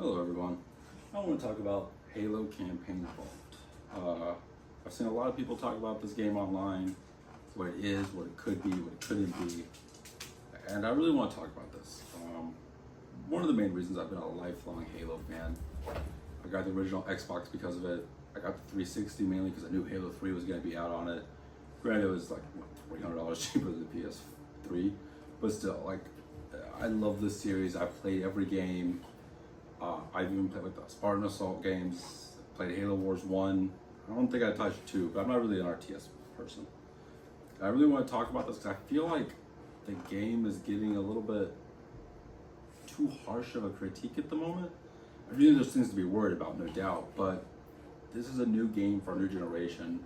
Hello everyone. I want to talk about Halo Campaign Evolved. I've seen a lot of people talk about this game online, what it is, what it could be, what it couldn't be, and I really want to talk about this. One of the main reasons I've been a lifelong Halo fan. I got the original Xbox because of it. I got the 360 mainly because I knew Halo 3 was going to be out on it. Granted, it was like $300 cheaper than the PS3, but still, like, I love this series. I've played every game. I've even played like the Spartan Assault games, played Halo Wars 1. I don't think I touched 2, but I'm not really an RTS person. I really want to talk about this because I feel like the game is getting a little bit too harsh of a critique at the moment. I really there's things to be worried about, no doubt, but this is a new game for a new generation.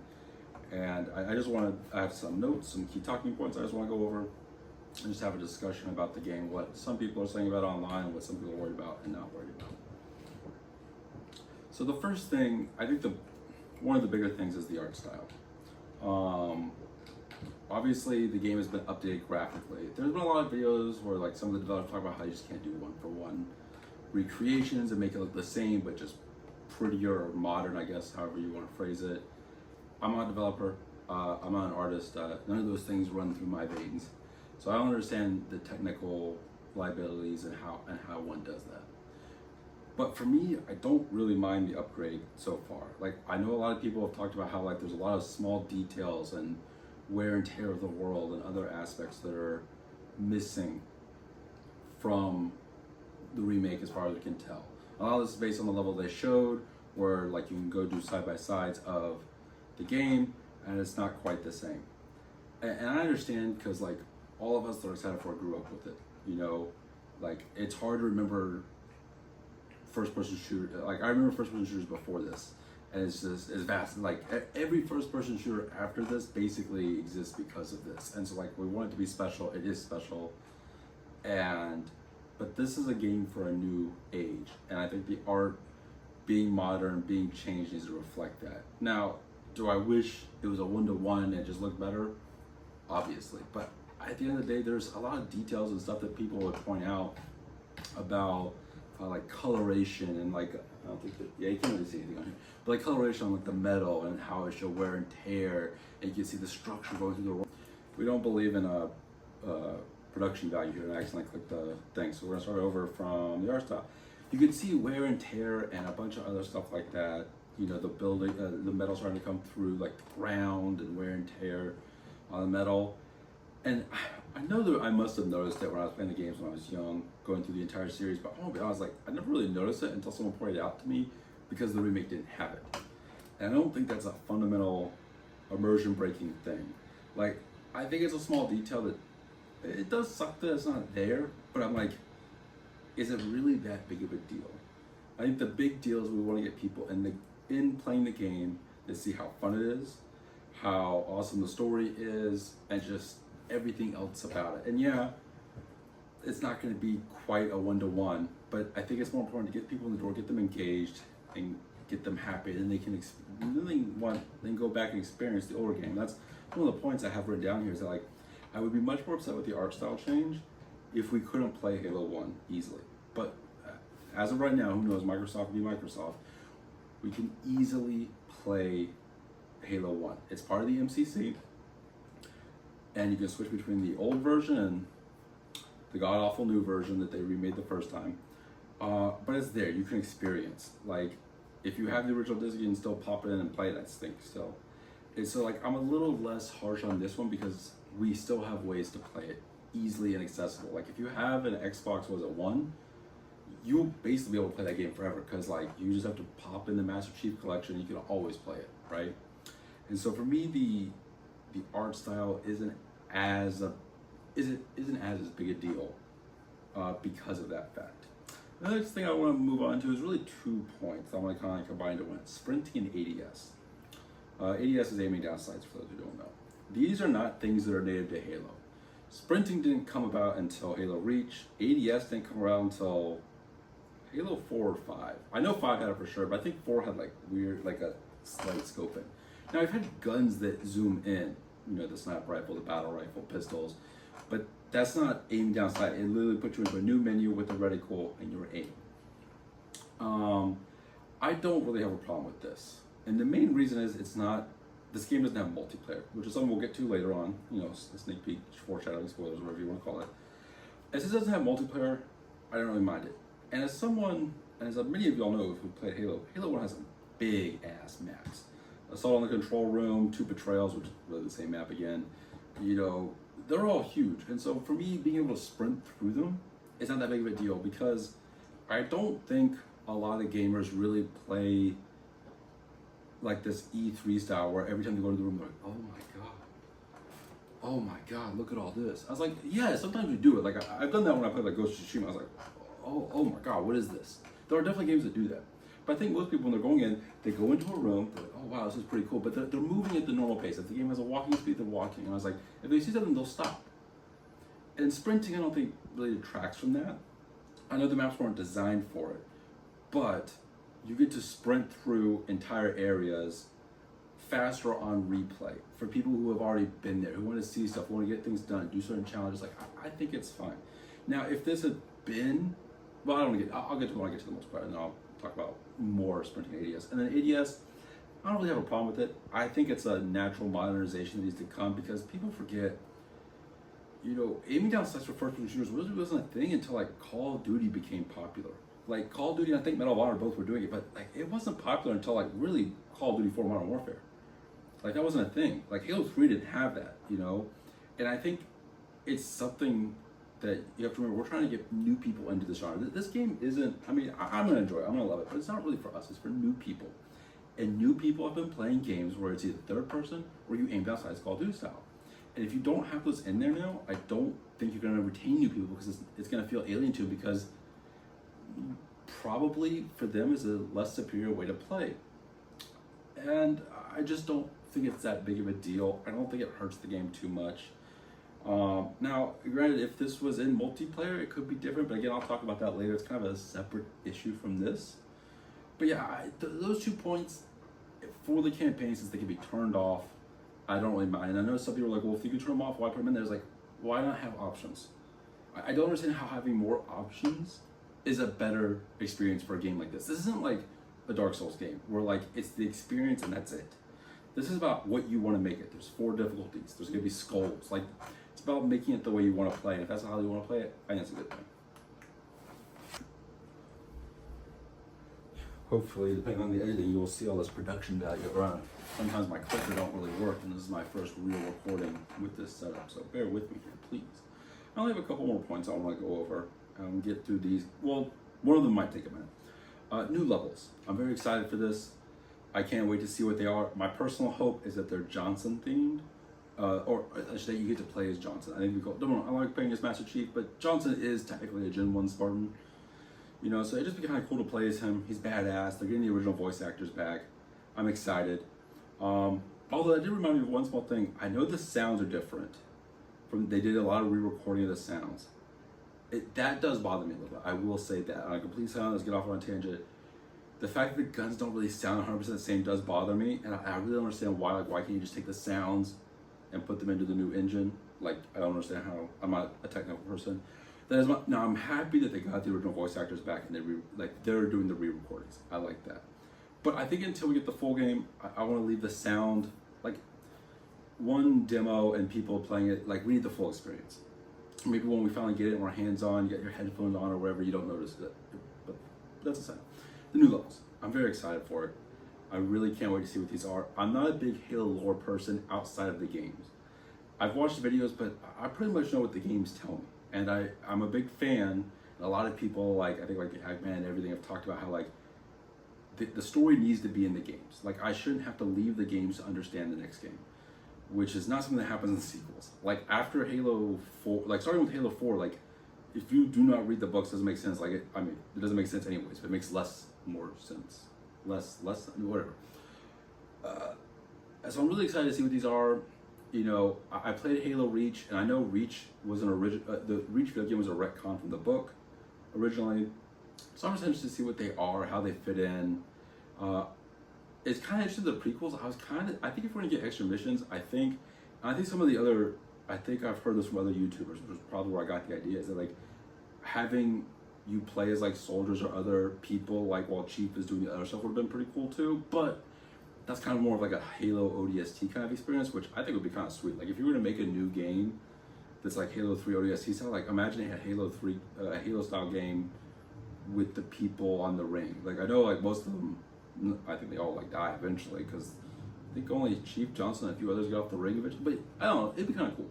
And I just want to, I have some notes, some key talking points I just want to go over and just have a discussion about the game, what some people are saying about it online, and what some people are worried about and not worried about. So the first thing, I think one of the bigger things is the art style. Obviously the game has been updated graphically. There's been a lot of videos where like some of the developers talk about how you just can't do one-for-one recreations and make it look the same, but just prettier or modern, I guess, however you want to phrase it. I'm not a developer, I'm not an artist, none of those things run through my veins. So I don't understand the technical liabilities and how one does that. But for me, I don't really mind the upgrade so far. Like, I know a lot of people have talked about how like there's a lot of small details and wear and tear of the world and other aspects that are missing from the remake as far as I can tell. A lot of this is based on the level they showed, where like you can go do side-by-sides of the game, and it's not quite the same. And I understand, because like all of us that are excited for it grew up with it. You know, like it's hard to remember first-person shooter. Like I remember first-person shooters before this, and it's just as vast. Like every first-person shooter after this basically exists because of this. And so like we want it to be special. It is special, but this is a game for a new age, and I think the art being modern, being changed needs to reflect that. Now, do I wish it was a one-to-one and just looked better? Obviously, but at the end of the day, there's a lot of details and stuff that people would point out about like coloration and like, I don't think that, yeah, you can't really see anything on here, but like coloration on like the metal and how it should wear and tear, and you can see the structure going through the world. We don't believe in a production value here, and I accidentally clicked the thing, so we're gonna start over from the art style. You can see wear and tear and a bunch of other stuff like that. You know, the building, the metal starting to come through like the ground and wear and tear on the metal. And I know that I must have noticed it when I was playing the games when I was young, going through the entire series, but I was like, I never really noticed it until someone pointed it out to me, because the remake didn't have it. And I don't think that's a fundamental immersion breaking thing. Like, I think it's a small detail that it does suck that it's not there, but I'm like, is it really that big of a deal? I think the big deal is we want to get people in playing the game to see how fun it is, how awesome the story is, and just everything else about it. And yeah, it's not going to be quite a one-to-one, but I think it's more important to get people in the door, get them engaged, and get them happy, and they can then go back and experience the older game. That's one of the points I have written down here, is that like I would be much more upset with the art style change if we couldn't play Halo 1 easily. But as of right now, who knows, Microsoft be Microsoft, we can easily play Halo 1. It's part of the MCC, and you can switch between the old version and the god-awful new version that they remade the first time. But it's there, you can experience. Like, if you have the original disc, you can still pop it in and play that thing still. And so like, I'm a little less harsh on this one because we still have ways to play it easily and accessible. Like if you have an Xbox, was it 1? You'll basically be able to play that game forever, because like you just have to pop in the Master Chief Collection, you can always play it, right? And so for me, the art style isn't as big a deal because of that fact. The next thing I want to move on to is really 2 points I want to kind of combine into one: sprinting and ADS. ADS is aiming down sights, for those who don't know. These are not things that are native to Halo. Sprinting didn't come about until Halo Reach. ADS didn't come around until Halo 4 or 5. I know 5 had it for sure, but I think 4 had like weird, like a slight scoping. Now I've had guns that zoom in, you know, the sniper rifle, the battle rifle, pistols, but that's not aiming down sight. It literally puts you into a new menu with a reticle and you're aiming. Um, I don't really have a problem with this, and the main reason is this game doesn't have multiplayer, which is something we'll get to later on. You know, a sneak peek, foreshadowing, spoilers, whatever you want to call it. As it doesn't have multiplayer, I don't really mind it. And as someone, and as many of y'all know who played Halo, Halo 1 has some big ass maps. Assault on the Control Room, 2 Betrayals, which is really the same map again. You know, they're all huge. And so for me, being able to sprint through them is not that big of a deal because I don't think a lot of gamers really play like this E3 style where every time they go to the room, they're like, oh my god, look at all this. I was like, yeah, sometimes you do it. Like I've done that when I played like Ghost of Tsushima. I was like, oh my god, what is this? There are definitely games that do that. But I think most people, when they're going in, they go into a room, they're like, oh wow, this is pretty cool. But they're moving at the normal pace. If the game has a walking speed, they're walking. And I was like, if they see something, they'll stop. And sprinting, I don't think really detracts from that. I know the maps weren't designed for it, but you get to sprint through entire areas faster on replay for people who have already been there, who want to see stuff, who want to get things done, do certain challenges. Like I think it's fine. Now, if this had been, well, I'll get to when I get to the most part, and then I'll talk about more sprinting ADS. And then ADS, I don't really have a problem with it. I think it's a natural modernization that needs to come because people forget, you know, aiming down sights for first-person shooters really wasn't a thing until like Call of Duty became popular. Like Call of Duty and I think Medal of Honor both were doing it, but like it wasn't popular until like really Call of Duty 4 Modern Warfare. Like that wasn't a thing. Like Halo 3 didn't have that, you know? And I think it's something that you have to remember. We're trying to get new people into this genre. This game isn't, I mean, I'm gonna enjoy it, I'm gonna love it, but it's not really for us, it's for new people. And new people have been playing games where it's either third person or you aim down sights Call of Duty style. And if you don't have those in there now, I don't think you're gonna retain new people because it's gonna feel alien to them because probably for them is a less superior way to play. And I just don't think it's that big of a deal. I don't think it hurts the game too much. Now, granted, if this was in multiplayer, it could be different, but again, I'll talk about that later. It's kind of a separate issue from this. But yeah, those 2 points for the campaign, since they can be turned off, I don't really mind. And I know some people are like, well, if you can turn them off, why put them in there? It's like, why not have options? I don't understand how having more options is a better experience for a game like this. This isn't like a Dark Souls game where like it's the experience and that's it. This is about what you want to make it. There's 4 difficulties. There's gonna be skulls. Like it's about making it the way you want to play. And if that's not how you want to play it, I think it's a good thing. Hopefully, depending on the editing, you will see all this production value around. Sometimes my clicker don't really work, and this is my first real recording with this setup, so bear with me here, please. I only have a couple more points I want to go over and get through these. Well, one of them might take a minute. New levels. I'm very excited for this. I can't wait to see what they are. My personal hope is that they're Johnson themed, or I should say you get to play as Johnson. I think we call it, I like playing as Master Chief, but Johnson is technically a Gen 1 Spartan. You know, so it'd just be kind of cool to play as him. He's badass. They're getting the original voice actors back. I'm excited. Although that did remind me of one small thing. I know the sounds are different. They did a lot of re-recording of the sounds. That does bother me a little bit. I will say that. On a complete sound, let's get off on a tangent. The fact that the guns don't really sound 100% the same does bother me, and I really don't understand why. Like, why can't you just take the sounds and put them into the new engine? Like, I don't understand how. I'm not a technical person. That is now I'm happy that they got the original voice actors back and they're doing the re-recordings. I like that. But I think until we get the full game, I want to leave the sound like one demo and people playing it. Like we need the full experience. Maybe when we finally get it and we're hands on, you get your headphones on or wherever, you don't notice it. But that's aside. The new levels. I'm very excited for it. I really can't wait to see what these are. I'm not a big Halo lore person outside of the games. I've watched the videos, but I pretty much know what the games tell me. And I'm a big fan, and a lot of people, like, I think like Hackman and everything have talked about how like the story needs to be in the games. Like I shouldn't have to leave the games to understand the next game, which is not something that happens in sequels. Like after Halo 4, like starting with Halo 4, like if you do not read the books, it doesn't make sense. Like it doesn't make sense anyways, but it makes more sense. Less, whatever. So I'm really excited to see what these are. You know, I played Halo Reach, and I know Reach was an original. The Reach video game was a retcon from the book originally. So I'm just interested to see what they are, how they fit in. It's kind of interesting the prequels. I think if we're gonna get extra missions, I think some of the other. I think I've heard this from other YouTubers, which is probably where I got the idea. Is that like having you play as like soldiers or other people, like while Chief is doing the other stuff would have been pretty cool too. But that's kind of more of like a Halo ODST kind of experience, which I think would be kind of sweet. Like if you were to make a new game that's like Halo 3 ODST style, like imagine they had Halo 3, a Halo style game with the people on the ring. Like I know like most of them, I think they all like die eventually because I think only Chief Johnson and a few others get off the ring eventually. But I don't know, it'd be kind of cool.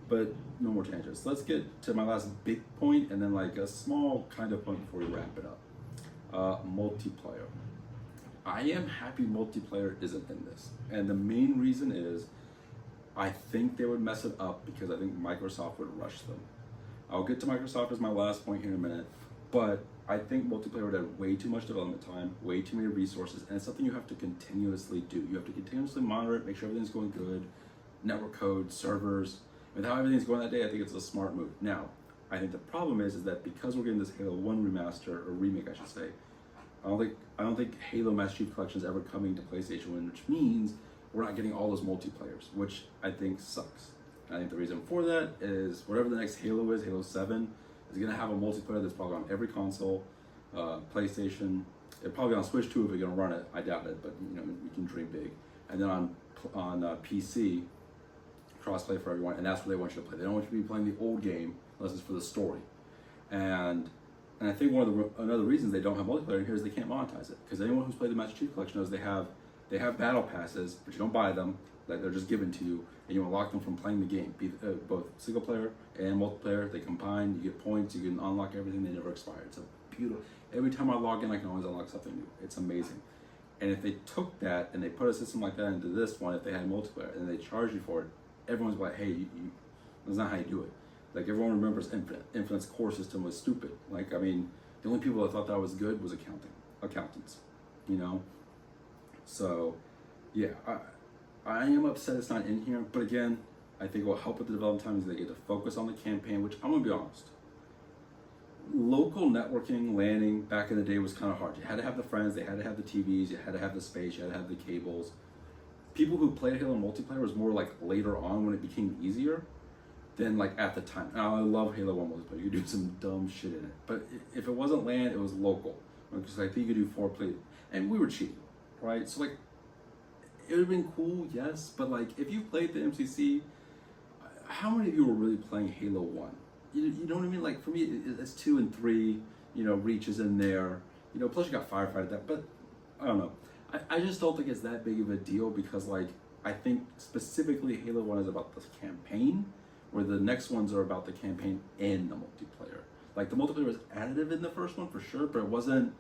But no more tangents. Let's get to my last big point and then like a small kind of point before we wrap it up. Multiplayer. I am happy multiplayer isn't in this. And the main reason is I think they would mess it up because I think Microsoft would rush them. I'll get to Microsoft as my last point here in a minute, but I think multiplayer would have way too much development time, way too many resources, and it's something you have to continuously do. You have to continuously monitor it, make sure everything's going good, network code, servers. With how everything's going that day, I think it's a smart move. Now, I think the problem is that because we're getting this Halo 1 remaster, or remake I should say, I don't think Halo Master Chief Collection is ever coming to PlayStation 1, which means we're not getting all those multiplayers, which I think sucks. I think the reason for that is whatever the next Halo is, Halo 7, is gonna have a multiplayer that's probably on every console, PlayStation, it'll probably be on Switch too if we're gonna run it. I doubt it, but you know, we can dream big. And then on PC, crossplay for everyone, and that's what they want you to play. They don't want you to be playing the old game unless it's for the story. And I think another reasons they don't have multiplayer in here is they can't monetize it. Because anyone who's played the Master Chief Collection knows they have battle passes, but you don't buy them. Like they're just given to you, and you unlock them from playing the game. Both single player and multiplayer, they combine. You get points. You can unlock everything. They never expire. It's a beautiful. Every time I log in, I can always unlock something new. It's amazing. And if they took that and they put a system like that into this one, if they had multiplayer and they charge you for it, everyone's like, hey, that's not how you do it. Like everyone remembers Infinite. Infinite's core system was stupid. Like, I mean, the only people that thought that was good was accountants, you know? So, yeah, I am upset it's not in here, but again, I think what will help with the development time is they get to focus on the campaign, which I'm gonna be honest. Local networking, LANing back in the day was kind of hard. You had to have the friends, they had to have the TVs, you had to have the space, you had to have the cables. People who played Halo multiplayer was more like later on when it became easier than like at the time. Now I love Halo 1 multiplayer, you could do some dumb shit in it. But if it wasn't LAN, it was local. Because I think you could do 4 play, and we were cheating, right? So like, it would have been cool, yes, but like if you played the MCC, how many of you were really playing Halo 1? You know what I mean? Like for me, it's 2 and 3, you know, Reach is in there, you know, plus you got Firefighter that, but I don't know. I just don't think it's that big of a deal because like, I think specifically Halo 1 is about the campaign, where the next ones are about the campaign and the multiplayer. Like the multiplayer was additive in the first one for sure, but it wasn't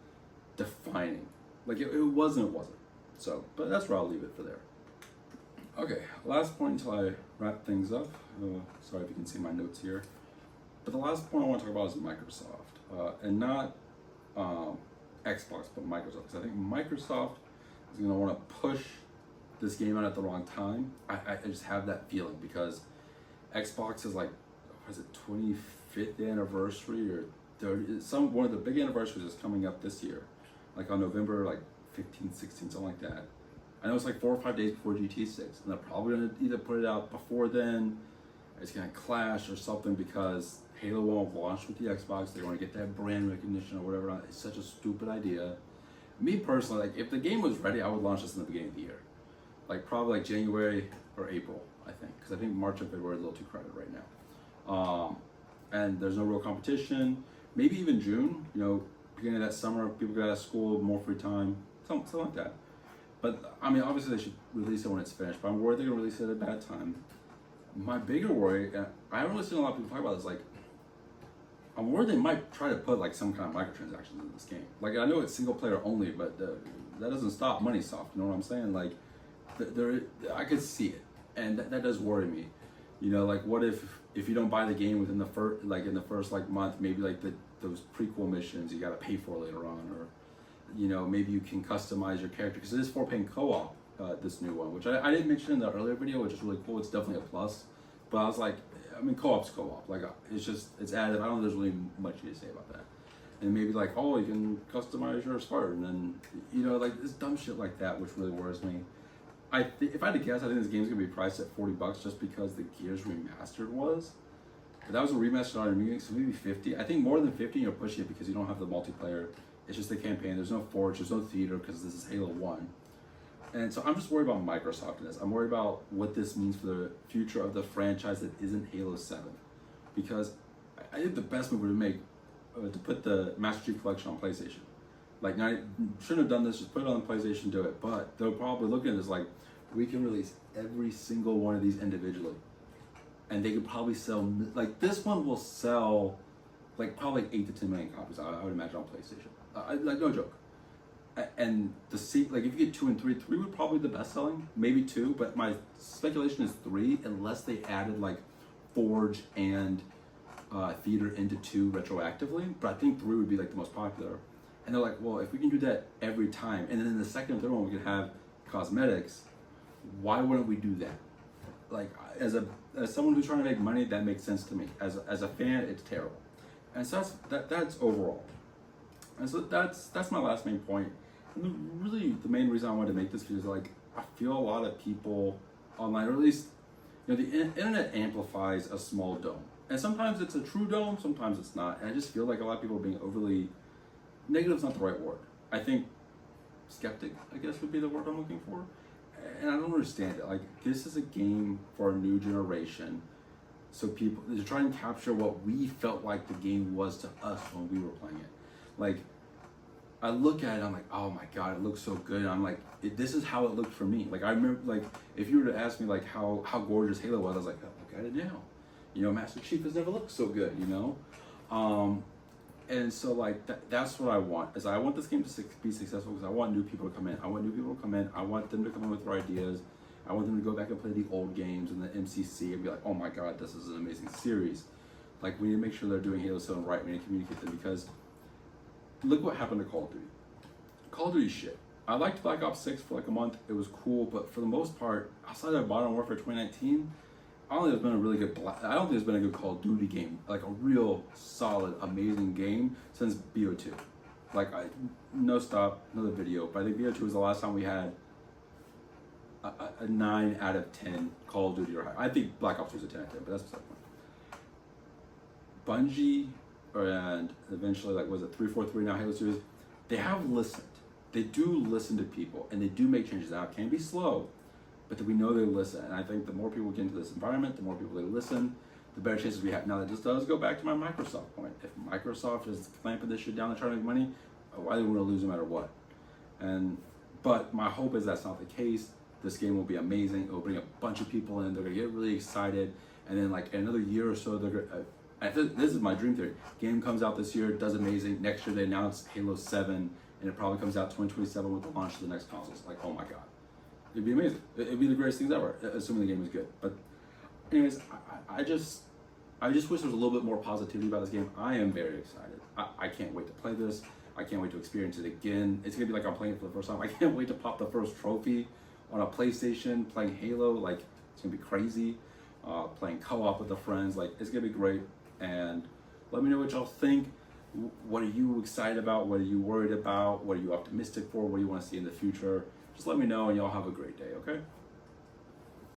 defining. Like it wasn't. So, but that's where I'll leave it for there. Okay, last point until I wrap things up. Sorry if you can see my notes here. But the last point I want to talk about is Microsoft. And not Xbox, but Microsoft. Because I think Microsoft is going to want to push this game out at the wrong time. I just have that feeling because Xbox is like, what is it, 25th anniversary or 30, one of the big anniversaries is coming up this year. Like on November like 15, 16, something like that. I know it's like 4 or 5 days before GT 6, and they're probably gonna either put it out before then, it's gonna clash or something because Halo won't launch with the Xbox. They want to get that brand recognition or whatever. It's such a stupid idea. Me personally, like if the game was ready, I would launch this in the beginning of the year, like probably like January or April, I think, because I think March and February is a little too crowded right now. And there's no real competition. Maybe even June, you know, beginning of that summer, people get out of school, more free time, something like that. But I mean, obviously they should release it when it's finished, but I'm worried they're gonna release it at a bad time. My bigger worry, I haven't really seen a lot of people talk about this, like, I'm worried they might try to put like some kind of microtransactions in this game. Like I know it's single player only, but that doesn't stop MoneySoft, you know what I'm saying? Like, I could see it, and that does worry me. You know, like what if you don't buy the game within the first, like in the first like month, maybe like those prequel missions you gotta pay for later on, or you know, maybe you can customize your character because it is 4-paying co-op, this new one, which I didn't mention in the earlier video, which is really cool. It's definitely a plus, but I was like, I mean, co-op's co-op, like it's added. I don't know, there's really much you to say about that. And maybe like, oh, you can customize your Spartan, and you know, like this dumb shit like that, which really worries me. If I had to guess, I think this game's gonna be priced at $40 just because the Gears Remastered was. If that was a remaster on a remake, so maybe 50. I think more than 50 you're pushing it because you don't have the multiplayer. It's just the campaign. There's no Forge, there's no theater because this is Halo 1. And so I'm just worried about Microsoft in this. I'm worried about what this means for the future of the franchise that isn't Halo 7. Because I think the best move would make to put the Master Chief Collection on PlayStation. Like, now, shouldn't have done this, just put it on the PlayStation, do it. But they'll probably look at this like, we can release every single one of these individually. And they could probably sell, like, this one will sell, like, probably 8 to 10 million copies, I would imagine, on PlayStation. Like, no joke. And like, if you get 2 and 3, 3 would probably be the best selling, maybe 2, but my speculation is 3, unless they added, like, Forge and theater into 2 retroactively. But I think 3 would be, like, the most popular. And they're like, well, if we can do that every time, and then in the second and third one we can have cosmetics, why wouldn't we do that? Like, as someone who's trying to make money, that makes sense to me. As a fan, it's terrible. And so that's overall. And so that's my last main point. And really, the main reason I wanted to make this video is, like, I feel a lot of people online, or at least, you know, the internet amplifies a small dome. And sometimes it's a true dome, sometimes it's not. And I just feel like a lot of people are being overly, negative is not the right word. I think skeptic, I guess, would be the word I'm looking for. And I don't understand it. Like, this is a game for a new generation. So people, they're trying to capture what we felt like the game was to us when we were playing it. Like, I look at it, I'm like, oh my God, it looks so good. And I'm like, this is how it looked for me. Like, I remember, like, if you were to ask me, like, how gorgeous Halo was, I was like, oh, look at it now. You know, Master Chief has never looked so good, you know? And so, like, that's what I want, is I want this game to be successful because I want new people to come in. I want new people to come in. I want them to come in with their ideas. I want them to go back and play the old games and the MCC and be like, oh my God, this is an amazing series. Like, we need to make sure they're doing Halo 7 right. We need to communicate them, because look what happened to Call of Duty. Call of Duty shit. I liked Black Ops 6 for like a month. It was cool, but for the most part, outside of Modern Warfare 2019, I don't think there's been a really good. I don't think there's been a good Call of Duty game, like a real solid, amazing game since BO2. Like, no stop, another video. But I think BO2 was the last time we had a 9 out of 10 Call of Duty or higher. I think Black Ops was a 10 out of 10, but that's beside the point. Bungie, and eventually, like, was it 343 now, Halo series? They have listened. They do listen to people, and they do make changes. Now, it can be slow, but we know they listen. And I think the more people get into this environment, the more people they listen, the better chances we have. Now, that just does go back to my Microsoft point. If Microsoft is clamping this shit down and trying to make money, why are they going to lose no matter what? But my hope is that's not the case. This game will be amazing. It will bring a bunch of people in. They're going to get really excited. And then, like, in another year or so, they're going to... this is my dream theory. Game comes out this year, does amazing. Next year, they announce Halo 7, and it probably comes out 2027 with the launch of the next consoles. Like, oh my God. It'd be amazing. It'd be the greatest things ever, assuming the game is good. But anyways, I just wish there was a little bit more positivity about this game. I am very excited. I can't wait to play this. I can't wait to experience it again. It's gonna be like I'm playing it for the first time. I can't wait to pop the first trophy on a PlayStation, playing Halo. Like, it's gonna be crazy. Playing co-op with the friends. Like, it's gonna be great. And let me know what y'all think. What are you excited about? What are you worried about? What are you optimistic for? What do you want to see in the future? Just let me know, and y'all have a great day, okay?